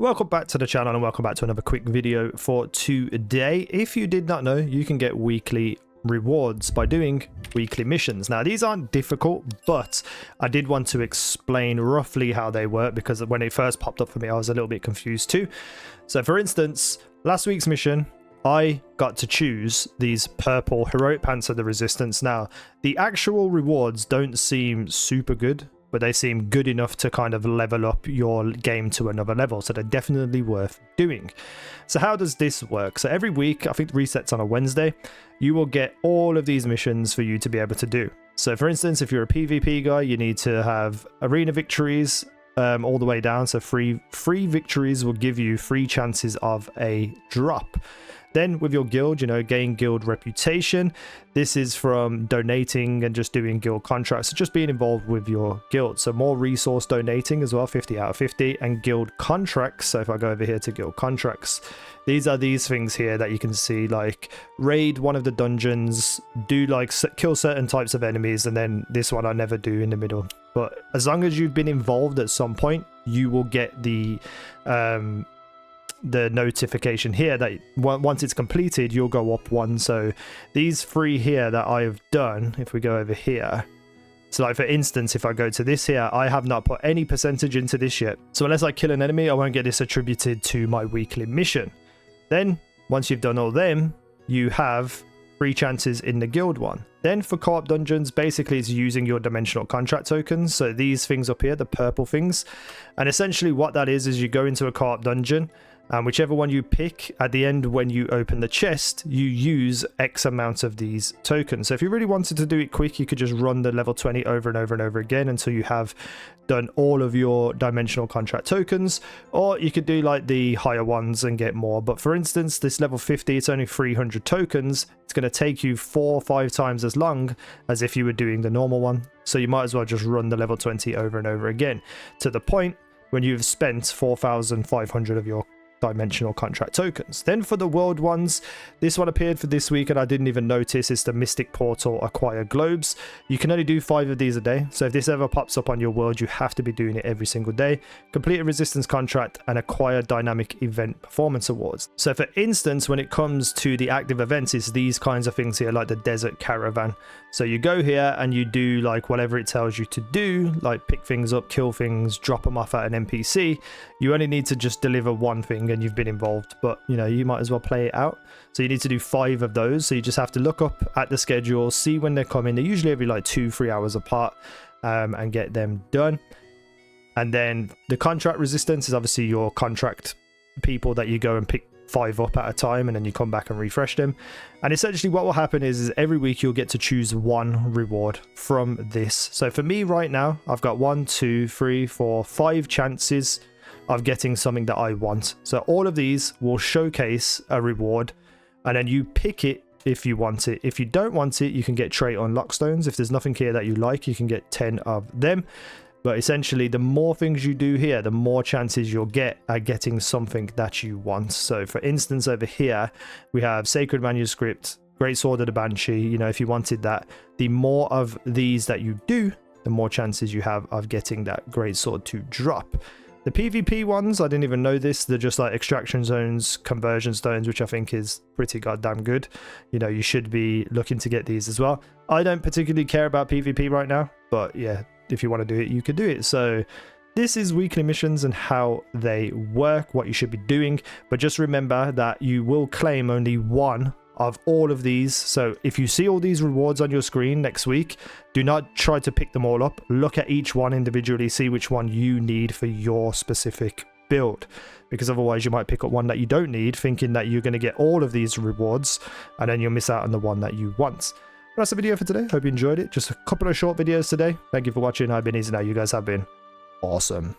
Welcome back to the channel and welcome back to another quick video for today. If you did not know, you can get weekly rewards by doing weekly missions. Now these aren't difficult, but I did want to explain roughly how they work because when it first popped up for me I was a little bit confused too. So for instance, last week's mission I got to choose these purple heroic pants of the resistance. Now the actual rewards don't seem super good, but they seem good enough to kind of level up your game to another level, so they're definitely worth doing. So how does this work? So every week, I think the resets on a Wednesday, you will get all of these missions for you to be able to do. So for instance, if you're a PvP guy, you need to have arena victories all the way down. So free victories will give you free chances of a drop. Then with your guild, gain guild reputation. This is from donating and just doing guild contracts, so just being involved with your guild. So more resource donating as well, 50 out of 50, and guild contracts. So if I go over here to guild contracts, these are these things here that you can see, like raid one of the dungeons, do like kill certain types of enemies, and then this one I never do in the middle. But as long as you've been involved at some point, you will get the notification here that once it's completed you'll go up one. So these three here that I've done, if we go over here, so like for instance, if I go to this here, I have not put any percentage into this yet, so unless I kill an enemy I won't get this attributed to my weekly mission. Then once you've done all them, you have free chances in the guild one. Then for co-op dungeons, basically it's using your dimensional contract tokens, so these things up here, the purple things, and essentially what that is you go into a co-op dungeon, and whichever one you pick, at the end when you open the chest, you use X amount of these tokens. So if you really wanted to do it quick, you could just run the level 20 over and over and over again until you have done all of your dimensional contract tokens, or you could do like the higher ones and get more. But for instance, this level 50, it's only 300 tokens. It's going to take you 4 or 5 times as long as if you were doing the normal one. So you might as well just run the level 20 over and over again to the point when you've spent 4,500 of your dimensional contract tokens. Then for the world ones, this one appeared for this week and I didn't even notice. It's the Mystic Portal Acquire Globes. You can only do 5 of these a day, so if this ever pops up on your world, you have to be doing it every single day. Complete a resistance contract and acquire dynamic event performance awards. So for instance, when it comes to the active events, it's these kinds of things here, like the desert caravan. So you go here and you do like whatever it tells you to do, like pick things up, kill things, drop them off at an NPC. You only need to just deliver one thing and you've been involved, but you might as well play it out. So you need to do 5 of those, so you just have to look up at the schedule, see when they're coming. They're usually every like 2-3 hours apart, and get them done. And then the contract resistance is obviously your contract people that you go and pick 5 up at a time, and then you come back and refresh them. And essentially what will happen is every week you'll get to choose one reward from this. So for me right now, I've got 1, 2, 3, 4, 5 chances of getting something that I want. So all of these will showcase a reward, and then you pick it if you want it. If you don't want it, you can get trait unlock stones. If there's nothing here that you like, you can get 10 of them. But essentially the more things you do here, the more chances you'll get at getting something that you want. So for instance, over here we have Sacred Manuscript, Great Sword of the Banshee. If you wanted that, the more of these that you do, the more chances you have of getting that great sword to drop. The PvP ones, I didn't even know this. They're just like extraction zones, conversion stones, which I think is pretty goddamn good. You should be looking to get these as well. I don't particularly care about PvP right now, but yeah, if you want to do it, you can do it. So this is weekly missions and how they work, what you should be doing. But just remember that you will claim only one of all of these. So if you see all these rewards on your screen next week, do not try to pick them all up. Look at each one individually, see which one you need for your specific build, because otherwise you might pick up one that you don't need, thinking that you're going to get all of these rewards, and then you'll miss out on the one that you want. That's the video for today. Hope you enjoyed it. Just a couple of short videos today. Thank you for watching. I've been easynow. You guys have been awesome.